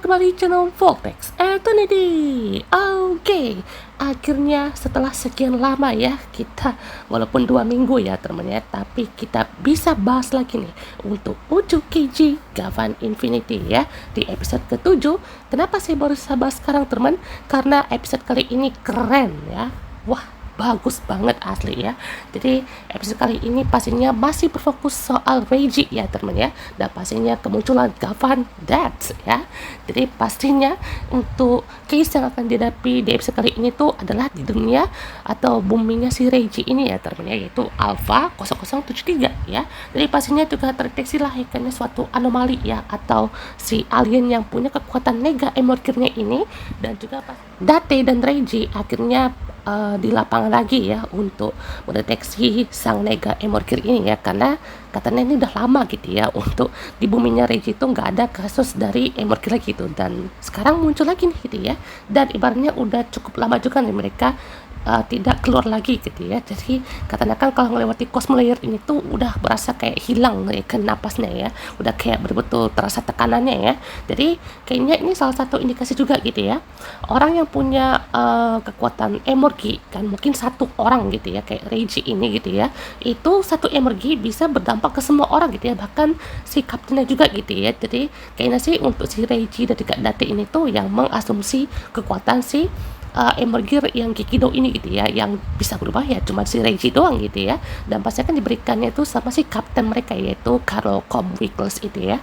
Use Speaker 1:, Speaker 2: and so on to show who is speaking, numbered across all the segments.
Speaker 1: kembali channel Voltex Eternity. Oke, akhirnya setelah sekian lama ya kita, walaupun 2 minggu ya temennya, tapi kita bisa bahas lagi nih untuk Uju KG Gavan Infinity ya di episode ke-7. Kenapa saya baru sabar sekarang teman? Karena episode kali ini keren ya. Wah, bagus banget asli ya. Jadi episode kali ini pastinya masih berfokus soal Reiji ya teman ya, dan pastinya kemunculan Gavan Death ya. Jadi pastinya untuk case yang akan dihadapi di episode kali ini tuh adalah di dunia atau boomingnya si Reiji ini ya teman ya, yaitu Alpha 0073 ya. Jadi pastinya juga terdeteksi lah ikannya suatu anomali ya, atau si alien yang punya kekuatan Nega Emorgirnya ini, dan juga pas Date dan Reiji akhirnya di lapangan lagi ya untuk mendeteksi sang Nega Emorgir ini ya, karena katanya ini udah lama gitu ya untuk di buminya Reiji itu nggak ada kasus dari Emorgir lagi gitu, dan sekarang muncul lagi nih gitu ya, dan ibaratnya udah cukup lama juga nih mereka tidak keluar lagi gitu ya. Jadi katanya kan kalau melewati Cosmo Layer ini tuh udah berasa kayak hilang ya kan napasnya ya, udah kayak betul-betul terasa tekanannya ya. Jadi kayaknya ini salah satu indikasi juga gitu ya, orang yang punya kekuatan Emorgi kan mungkin satu orang gitu ya kayak Reiji ini gitu ya, itu satu Emorgi bisa berdampak ke semua orang gitu ya, bahkan si kaptennya juga gitu ya. Jadi kayaknya sih untuk si Reiji dan juga Date ini tuh yang mengasumsi kekuatan si Emorgir yang Kikido ini gitu ya, yang bisa berubah ya cuma si Reiji doang gitu ya, dan pasti akan diberikannya itu sama si kapten mereka yaitu Carol Comwickles itu ya.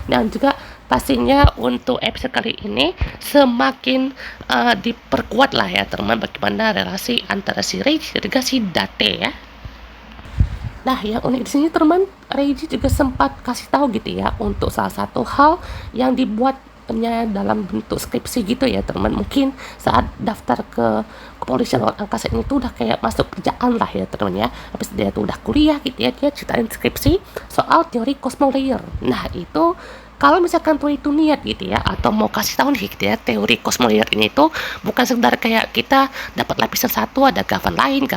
Speaker 1: Dan juga pastinya untuk episode kali ini semakin diperkuat lah ya teman, bagaimana relasi antara si Reiji dan juga si Date ya. Nah, yang unik di sini teman, Reiji juga sempat kasih tahu gitu ya untuk salah satu hal yang dibuatnya dalam bentuk skripsi gitu ya teman. Mungkin saat daftar ke kepolisian luar angkasa ini tuh udah kayak masuk kerjaan lah ya teman ya. Habis dia tuh udah kuliah gitu ya, dia ceritain skripsi soal teori Cosmo Layer. Nah, itu kalau misalkan tuh itu niat gitu ya, atau mau kasih tahu nih gitu ya, teori Cosmo Layer ini tuh bukan sekedar kayak kita dapat lapisan satu ada Gavan lain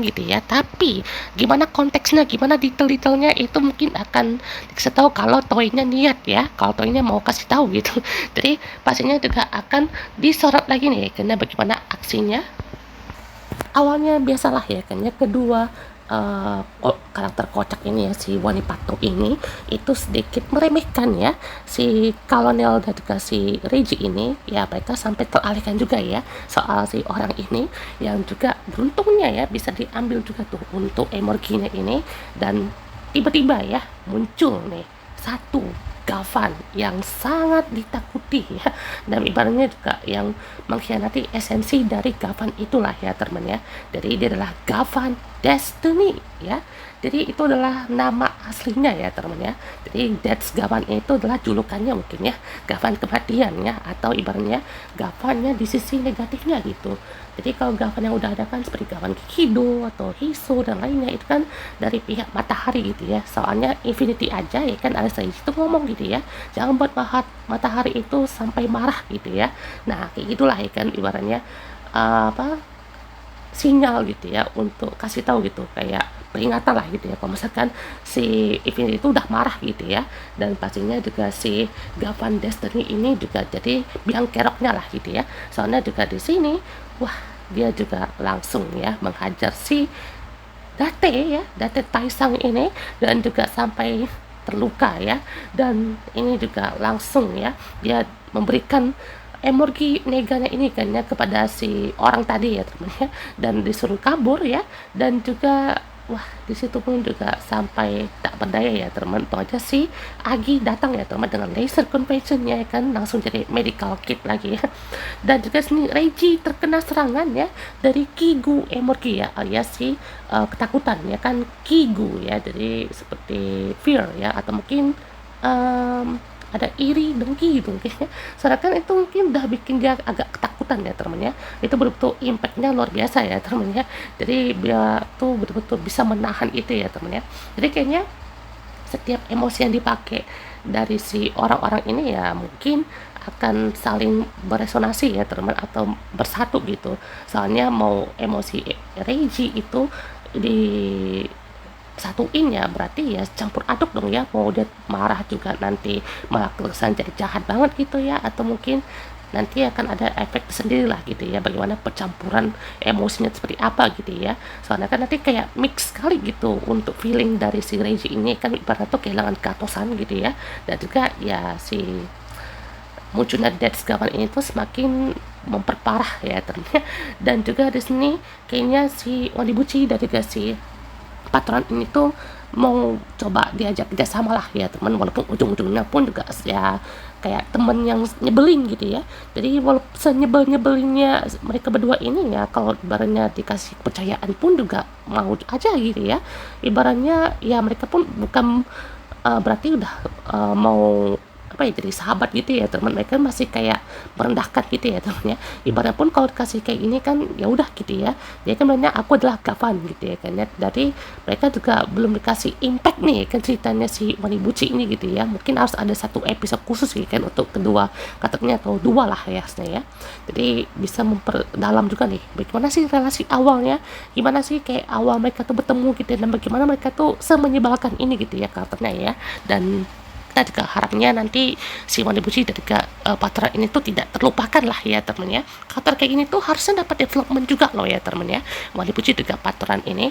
Speaker 1: gitu ya, tapi gimana konteksnya, gimana detail-detailnya itu mungkin akan dikasih tahu kalau Toei-nya niat ya, kalau Toei-nya mau kasih tahu gitu. Jadi pastinya juga akan disorot lagi nih karena bagaimana aksinya. Awalnya biasalah ya kan ya, kedua karakter kocak ini ya, si Wanipato ini itu sedikit meremehkan ya si Kolonel dan juga si Reiji ini ya, mereka sampai teralihkan juga ya soal si orang ini yang juga beruntungnya ya bisa diambil juga tuh untuk Emorginya ini, dan tiba-tiba ya muncul nih satu Gavan yang sangat ditakuti ya, dan ibaratnya juga yang mengkhianati esensi dari Gavan itulah ya teman ya. Jadi dia adalah Gavan Destiny ya. Jadi itu adalah nama aslinya ya teman ya. Jadi Death Gavan itu adalah julukannya mungkin ya, Gavan kematian ya, atau ibaratnya Gavannya di sisi negatifnya gitu. Jadi kalau Gavan yang udah ada kan seperti Gavan Kikido atau Hiso dan lainnya itu kan dari pihak matahari gitu ya. Soalnya Infinity aja ya kan ada saya itu ngomong gitu ya, jangan buat matahari itu sampai marah gitu ya. Nah kayak gitulah ya kan ibaratnya sinyal gitu ya, untuk kasih tahu gitu kayak peringatan lah gitu ya kalau misalkan si Infinity itu udah marah gitu ya. Dan pastinya juga si Gavan Destiny ini juga jadi biang keroknya lah gitu ya, soalnya juga di sini wah dia juga langsung ya menghajar si Date ya, Date Taisang ini, dan juga sampai terluka ya. Dan ini juga langsung ya dia memberikan Emorgi neganya ini kan ya kepada si orang tadi ya temennya, dan disuruh kabur ya. Dan juga wah di situ pun juga sampai tak berdaya ya teman, tuh aja si Agi datang ya teman dengan laser conventionnya ya kan, langsung jadi medical kit lagi ya. Dan juga sini Reiji terkena serangan ya dari Kigu Emorgi ya, alias si ketakutan ya kan, Kigu ya, jadi seperti fear ya, atau mungkin ada iri, dengki gitu mungkin ya. Soalnya kan itu mungkin udah bikin dia agak ketakutan ya teman ya. Itu betul-betul impactnya luar biasa ya teman ya. Jadi dia tuh betul-betul bisa menahan itu ya teman ya. Jadi kayaknya setiap emosi yang dipakai dari si orang-orang ini ya mungkin akan saling beresonansi ya teman, atau bersatu gitu. Soalnya mau emosi Reiji itu di satuin ya, berarti ya campur aduk dong ya, mau dia marah juga nanti malah kesan jadi jahat banget gitu ya, atau mungkin nanti akan ada efek sendiri lah gitu ya, bagaimana percampuran emosinya seperti apa gitu ya, soalnya kan nanti kayak mix sekali gitu untuk feeling dari si Reggie ini kan ibaratnya tuh kehilangan katosan gitu ya, dan juga ya si munculnya dead Gavan ini tuh semakin memperparah ya ternyata. Dan juga di sini kayaknya si Wanibuchi dan juga si patron ini tuh mau coba diajak kerjasama lah ya teman, walaupun ujung-ujungnya pun juga ya kayak temen yang nyebelin gitu ya. Jadi walaupun senyebel-nyebelinnya mereka berdua ini ya, kalau ibaratnya dikasih kepercayaan pun juga mau aja gitu ya, ibaratnya ya mereka pun bukan berarti udah mau apa ya, jadi sahabat gitu ya teman, mereka masih kayak merendahkan gitu ya temannya, ibaratnya pun kalau dikasih kayak ini kan ya udah gitu ya, dia kan banyak aku adalah Gavan gitu ya kan ya, dari mereka juga belum dikasih impact nih kan ceritanya si Wanibuchi ini gitu ya, mungkin harus ada satu episode khusus gitu kan untuk kedua kategorinya, atau dua lah ya sebenarnya ya, jadi bisa memperdalam juga nih bagaimana sih relasi awalnya, gimana sih kayak awal mereka tuh bertemu gitu ya, dan bagaimana mereka tuh semenyebalkan ini gitu ya karakternya ya. Dan kita juga harapnya nanti si Wanibuchi dan juga Patra ini tuh tidak terlupakan lah ya temen ya, karakter kayak gini tuh harusnya dapat development juga loh ya temen ya, Wanibuchi juga Patran ini.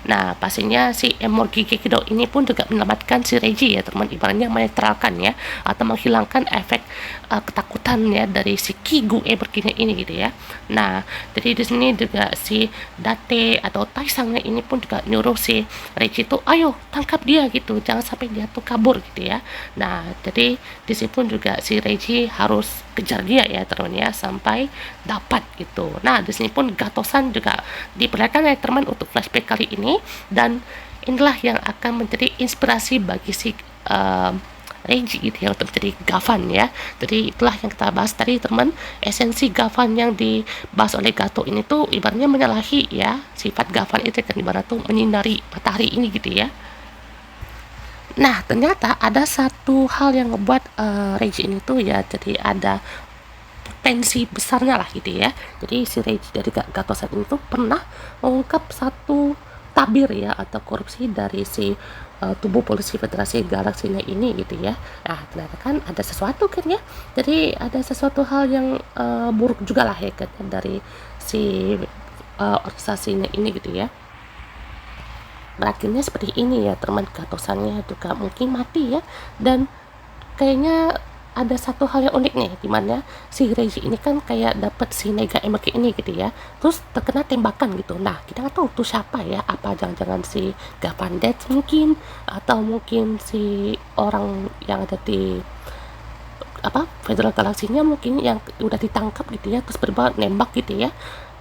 Speaker 1: Nah pastinya si Emorgi Gekido ini pun juga menyelamatkan si Reggie ya teman, ibaratnya menetralkan ya, atau menghilangkan efek ketakutan ya dari si Kigu Emorgi ini gitu ya. Nah jadi di sini juga si Date atau Taisangnya ini pun juga nyuruh si Reggie tuh ayo tangkap dia gitu, jangan sampai dia tuh kabur gitu ya. Nah jadi di sini pun juga si Reggie harus kejar dia ya teman ya, sampai dapat gitu. Nah di sini pun Gatosan juga diperlihatkan ya teman untuk flashback kali ini, dan inilah yang akan menjadi inspirasi bagi si Reggie gitu ya untuk menjadi Gavan ya. Jadi itulah yang kita bahas tadi teman, esensi Gavan yang dibahas oleh Gato ini tuh ibaratnya menyalahi ya sifat Gavan itu kan, ibarat tuh menyinari matahari ini gitu ya. Nah ternyata ada satu hal yang ngebuat Reggie ini tuh ya jadi ada potensi besarnya lah gitu ya. Jadi si Reggie dari Gatosan ini tuh pernah mengungkap satu tabir ya atau korupsi dari si tubuh polisi Federasi Galaksinya ini gitu ya. Nah ternyata kan ada sesuatu kan ya, jadi ada sesuatu hal yang buruk juga lah ya kan dari si organisasinya ini gitu ya. Berakhirnya seperti ini ya teman, Gatosannya juga mungkin mati ya, dan kayaknya ada satu hal yang unik nih, dimana si Reggie ini kan kayak dapat si Nega Emeki ini gitu ya, terus terkena tembakan gitu. Nah kita nggak tahu tuh siapa ya, apa jangan-jangan si Gavandet mungkin, atau mungkin si orang yang ada di apa Federal Galaksinya mungkin yang udah ditangkap gitu ya, terus berbuat nembak gitu ya,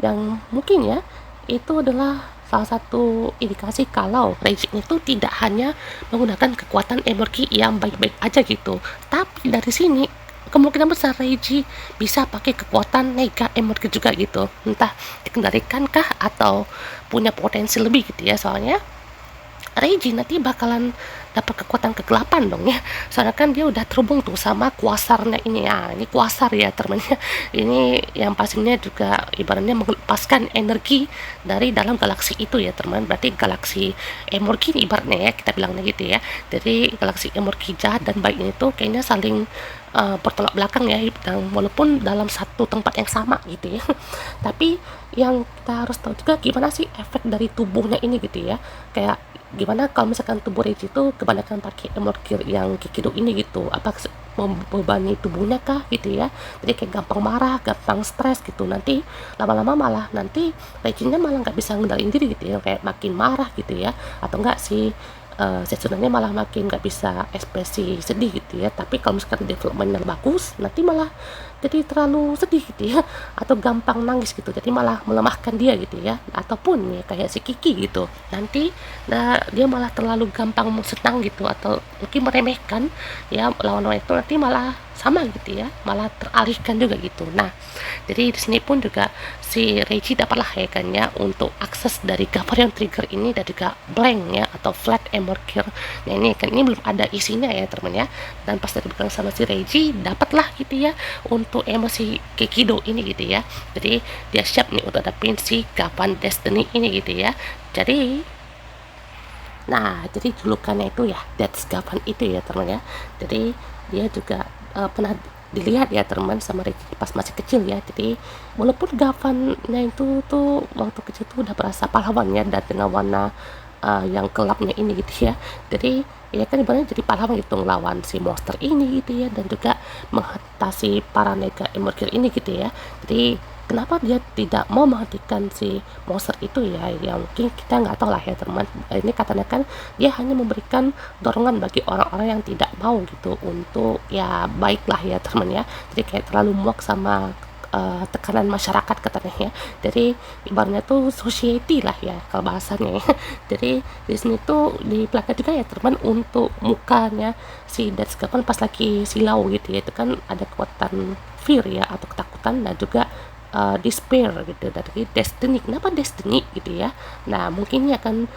Speaker 1: yang mungkin ya itu adalah salah satu indikasi kalau Reggie itu tidak hanya menggunakan kekuatan energi yang baik-baik aja gitu, tapi dari sini kemungkinan besar Reggie bisa pakai kekuatan Nega Energi juga gitu, entah dikendalikan kah atau punya potensi lebih gitu ya, soalnya Reggie nanti bakalan dapat kekuatan kegelapan dong ya, soalnya kan dia udah terhubung tuh sama kuasarnya ini ya, ini kuasar ya temennya, ini yang pastinya juga ibaratnya melepaskan energi dari dalam galaksi itu ya teman, berarti galaksi Emorgi ibaratnya ya kita bilangnya gitu ya, jadi galaksi Emorgi jahat dan baik ini tuh kayaknya saling bertolak belakang ya, dan walaupun dalam satu tempat yang sama gitu ya tapi yang kita harus tahu juga gimana sih efek dari tubuhnya ini gitu ya, kayak gimana kalau misalkan tubuh Reggie itu kebanyakan pakai emorgir yang Kikido ini gitu, apa membebani tubuhnya kah gitu ya, jadi kayak gampang marah, gampang stres gitu, nanti lama-lama malah nanti Reggie-nya malah nggak bisa ngendalin diri gitu ya, kayak makin marah gitu ya, atau enggak sih sebenarnya malah makin nggak bisa ekspresi sedih gitu ya, tapi kalau misalkan development yang bagus nanti malah jadi terlalu sedih gitu ya, atau gampang nangis gitu, jadi malah melemahkan dia gitu ya, ataupun ya kayak si Kiki gitu nanti dia malah terlalu gampang senang gitu, atau mungkin meremehkan ya lawan-lawan itu, nanti malah sama gitu ya, malah teralihkan juga gitu. Nah jadi di sini pun juga si Reggie dapatlah ya kan ya untuk akses dari Gavarion Trigger ini, dan juga blank ya atau flat emorgir. Nah ini kan ini belum ada isinya ya teman ya, dan pas dari bilang sama si Reggie dapatlah gitu ya untuk emosi Kekido ini gitu ya, jadi dia siap nih untuk hadapin si Gavan Destiny ini gitu ya. Jadi Nah, jadi julukannya itu ya That's Gavan itu ya teman ya. Jadi dia juga pernah dilihat ya teman sama Reggie pas masih kecil ya. Jadi walaupun Gavannya itu tuh waktu kecil tuh udah berasa pahlawan ya, dan dengan warna yang gelapnya ini gitu ya. Jadi ya kan ibaratnya jadi pahlawan gitu ngelawan si monster ini gitu ya, dan juga mengatasi para Nega Emergir ini gitu ya. Jadi kenapa dia tidak mau menghentikan si monster itu ya, yang mungkin kita nggak tahu lah ya teman. Ini katanya kan dia hanya memberikan dorongan bagi orang-orang yang tidak mau gitu untuk ya baiklah ya teman ya. Jadi kayak terlalu muak sama tekanan masyarakat katanya ya. Jadi ibaratnya tuh society lah ya kalau bahasanya ya. Jadi di sini tuh dipelajari juga ya teman untuk mukanya si Death Gavan pas lagi silau gitu ya, itu kan ada kekuatan fear ya atau ketakutan, dan juga despair gitu dari destiny. Kenapa destiny gitu ya? Nah mungkin ini akan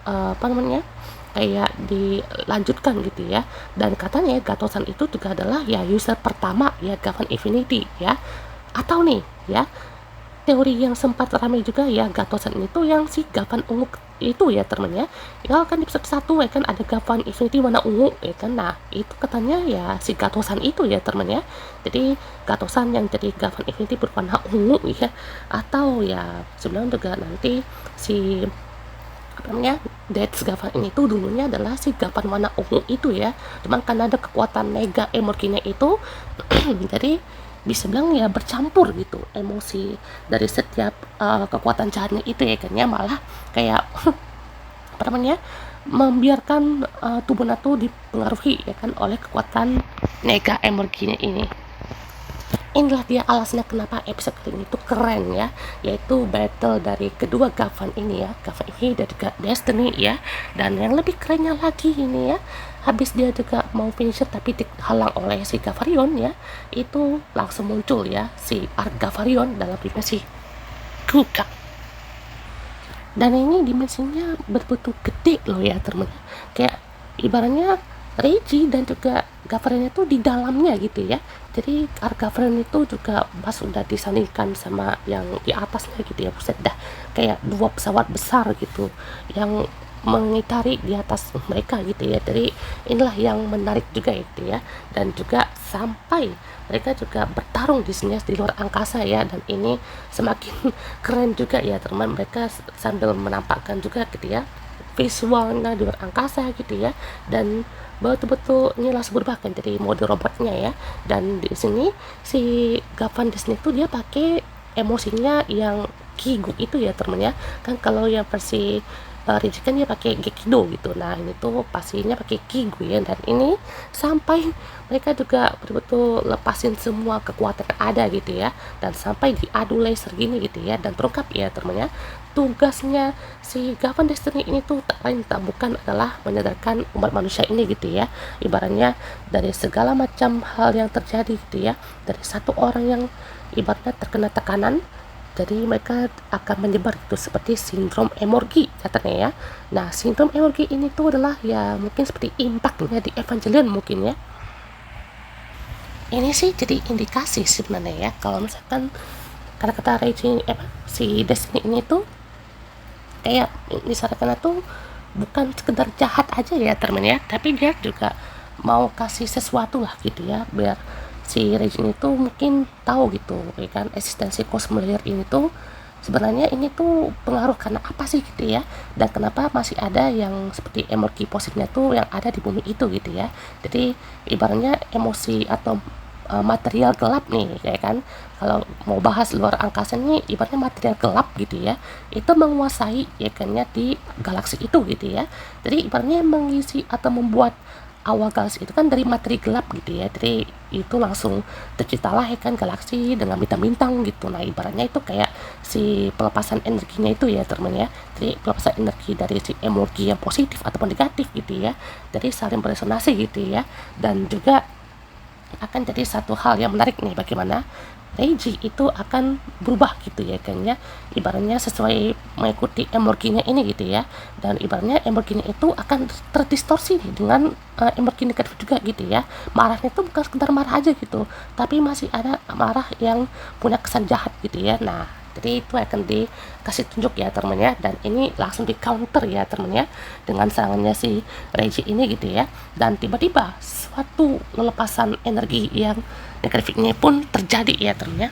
Speaker 1: apa namanya kayak dilanjutkan gitu ya. Dan katanya Gatosan itu juga adalah ya user pertama ya Gavan Infinity ya. Atau nih ya, teori yang sempat ramai juga ya, Gatosan itu yang si Gavan ungu itu ya teman ya. Ya kan di episode 1 ya kan ada Gavan Infinity warna ungu ya kan. Nah itu katanya ya si Gatosan itu ya teman ya. Jadi Gatosan yang jadi Gavan Infinity berwarna ungu ya. Atau ya sebenarnya juga nanti si apa namanya Death Gavan ini tuh dulunya adalah si Gavan warna ungu itu ya. Cuman karena ada kekuatan Mega Emergine itu jadi bisa bilang ya bercampur gitu emosi dari setiap kekuatan jahatnya itu ya kan ya, malah kayak apa namanya membiarkan tubuh Nato dipengaruhi ya kan oleh kekuatan Nega Emergine ini. Inilah dia alasannya kenapa episode kali ini tuh keren ya, yaitu battle dari kedua Gavan ini ya, Gavan ini dan juga Destiny ya. Dan yang lebih kerennya lagi ini ya, habis dia juga mau finisher tapi dihalang oleh si Gavarion ya, itu langsung muncul ya si Arc Gavarion dalam dimensi Kuka. Dan ini dimensinya betul-betul gede loh ya temen, kayak ibaratnya Reggie dan juga Gavarion itu di dalamnya gitu ya. Jadi Gavarion itu juga pas udah disandingkan sama yang di atasnya gitu ya, buset dah kayak dua pesawat besar gitu yang mengitari di atas mereka gitu ya. Jadi inilah yang menarik juga gitu ya, dan juga sampai mereka juga bertarung di sini di luar angkasa ya. Dan ini semakin keren juga ya teman, mereka sambil menampakkan juga gitu ya visualnya di luar angkasa gitu ya, dan betul-betul ini langsung berubah kan jadi mode robotnya ya. Dan di sini si Gavan di sini tuh dia pakai emosinya yang Kigu itu ya temen ya. Kan kalau yang versi Reggie kan dia pakai Gekido gitu. Nah ini tuh pastinya pakai Kigu ya. Dan ini sampai mereka juga betul-betul lepasin semua kekuatan yang ada gitu ya, dan sampai diadu laser gini gitu ya. Dan terungkap ya temennya, tugasnya si Gavan Destiny ini tuh tak lain tak bukan adalah menyadarkan umat manusia ini gitu ya. Ibaratnya dari segala macam hal yang terjadi gitu ya, dari satu orang yang ibaratnya terkena tekanan, jadi mereka akan menyebar gitu seperti sindrom Emorgi katanya ya. Nah sindrom Emorgi ini tuh adalah ya mungkin seperti impactnya di Evangelion mungkin ya. Ini sih jadi indikasi sebenarnya ya kalau misalkan kata-kata Reggie si Destiny ini tuh kayak disarankan tuh bukan sekedar jahat aja ya temen ya, tapi dia juga mau kasih sesuatu lah gitu ya, biar si Regine itu mungkin tahu gitu ya kan eksistensi Cosmolayer ini tuh sebenarnya ini tuh pengaruh karena apa sih gitu ya, dan kenapa masih ada yang seperti emosi positifnya tuh yang ada di bumi itu gitu ya. Jadi ibaratnya emosi atau material gelap nih ya kan, kalau mau bahas luar angkasa nih ibaratnya material gelap gitu ya, itu menguasai ya kan ya di galaksi itu gitu ya. Jadi ibaratnya mengisi atau membuat awal galaksi itu kan dari materi gelap gitu ya. Jadi itu langsung terciptalah ya kan galaksi dengan bintang-bintang gitu. Nah ibaratnya itu kayak si pelepasan energinya itu ya teman ya. Jadi pelepasan energi dari si energi yang positif ataupun negatif gitu ya, dari saling beresonansi gitu ya. Dan juga akan jadi satu hal yang menarik nih, bagaimana Reggie itu akan berubah gitu ya kan ya, ibaratnya sesuai mengikuti energinya ini gitu ya. Dan ibaratnya energinya itu akan terdistorsi nih dengan energi negatif juga gitu ya. Marahnya itu bukan sekedar marah aja gitu, tapi masih ada marah yang punya kesan jahat gitu ya. Nah Jadi itu akan dikasih tunjuk ya teman ya, dan ini langsung di counter ya teman ya dengan serangannya si Reggie ini gitu ya. Dan tiba-tiba suatu lepasan energi yang negatif ini pun terjadi ya teman ya.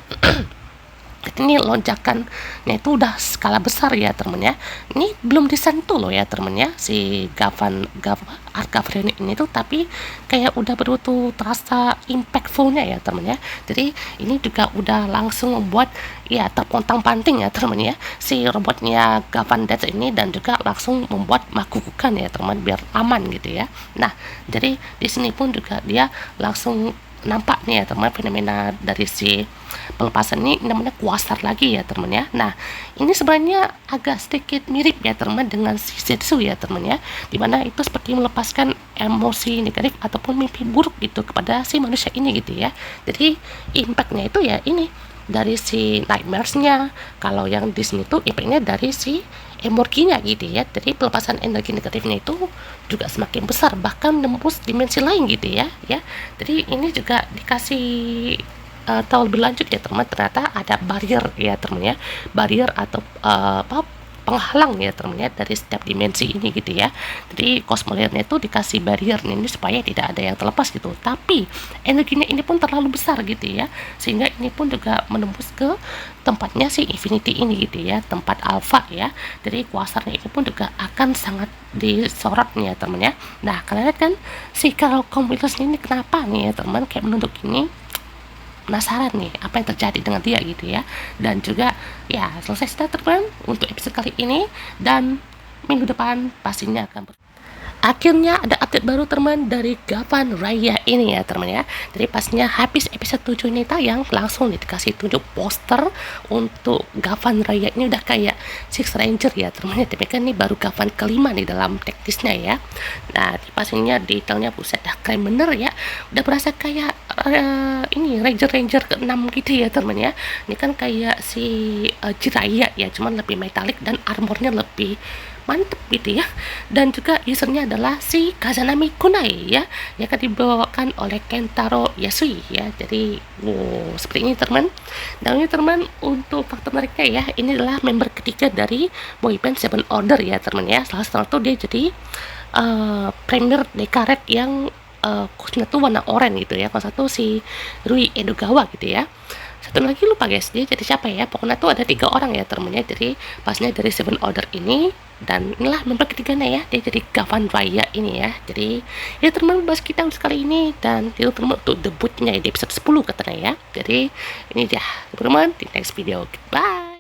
Speaker 1: Ini lonjakannya itu udah skala besar ya temen ya. Ini belum disentuh loh ya temen ya si Art Gavriani ini tuh, tapi kayak udah betul terasa impactfulnya ya temen ya. Jadi ini juga udah langsung membuat ya terpontang-panting ya temen ya si robotnya Gavan Death ini, dan juga langsung membuat makukukan ya teman biar aman gitu ya. Nah jadi di sini pun juga dia langsung nampak nih ya teman fenomena dari si pelepasan ini namanya kuasar lagi ya teman ya. Nah ini sebenarnya agak sedikit mirip ya teman dengan si Zetsu ya teman ya, dimana itu seperti melepaskan emosi negatif ataupun mimpi buruk gitu kepada si manusia ini gitu ya. Jadi impactnya itu ya ini dari si nightmares-nya, kalau yang di sini tuh impactnya dari si emorginya gitu ya. Jadi pelepasan energi negatifnya itu juga semakin besar, bahkan menembus dimensi lain gitu ya. Jadi ini juga dikasih tahu lebih lanjut ya teman, ternyata ada barrier ya teman ya, barrier atau penghalang ya teman ya dari setiap dimensi ini gitu ya. Jadi Cosmoliernya itu dikasih barrier ini supaya tidak ada yang terlepas gitu, tapi energinya ini pun terlalu besar gitu ya, sehingga ini pun juga menembus ke tempatnya si Infinity ini gitu ya, tempat alpha ya. Jadi kuasarnya ini pun juga akan sangat disorot nih ya teman ya. Nah kalian lihat kan si Carol Computer's ini kenapa nih ya teman kayak menunduk ini, penasaran nih apa yang terjadi dengan dia gitu ya. Dan juga ya selesai sudah teman untuk episode kali ini, dan minggu depan pastinya akan akhirnya ada update baru teman dari Gavan Raya ini ya teman ya. Jadi pastinya habis episode 7 ini tayang langsung dikasih tunjuk poster untuk Gavan Raya ini, udah kayak Six Ranger ya teman ya, tapi kan ini baru Gavan kelima nih dalam teknisnya ya. Nah pastinya detailnya buset dah keren bener ya, udah berasa kayak ini Ranger ke-6 gitu ya teman ya. Ini kan kayak si Jiraiya ya, cuman lebih metalik dan armornya lebih mantep gitu ya. Dan juga usernya adalah si Kazanami Kunai ya, yang akan dibawakan oleh Kentaro Yasui ya. Jadi seperti ini teman. Dan ini teman untuk fakta mereka ya, ini adalah member ketiga dari boyband Seven Order ya teman ya. Salah satu dia jadi premier Dekaret yang khususnya tuh warna oranye gitu ya. Kalau satu si Rui Edogawa gitu ya. Satu lagi lupa guys, dia jadi siapa ya, pokoknya tuh ada 3 orang ya temennya. Jadi pasnya dari Seven Order ini, dan inilah member ketiganya ya, dia jadi Gavan Raya ini ya. Jadi ya teman bahas kita sekali ini, dan itu teman untuk debutnya di episode 10 katanya ya. Jadi ini dia teman di next video, bye.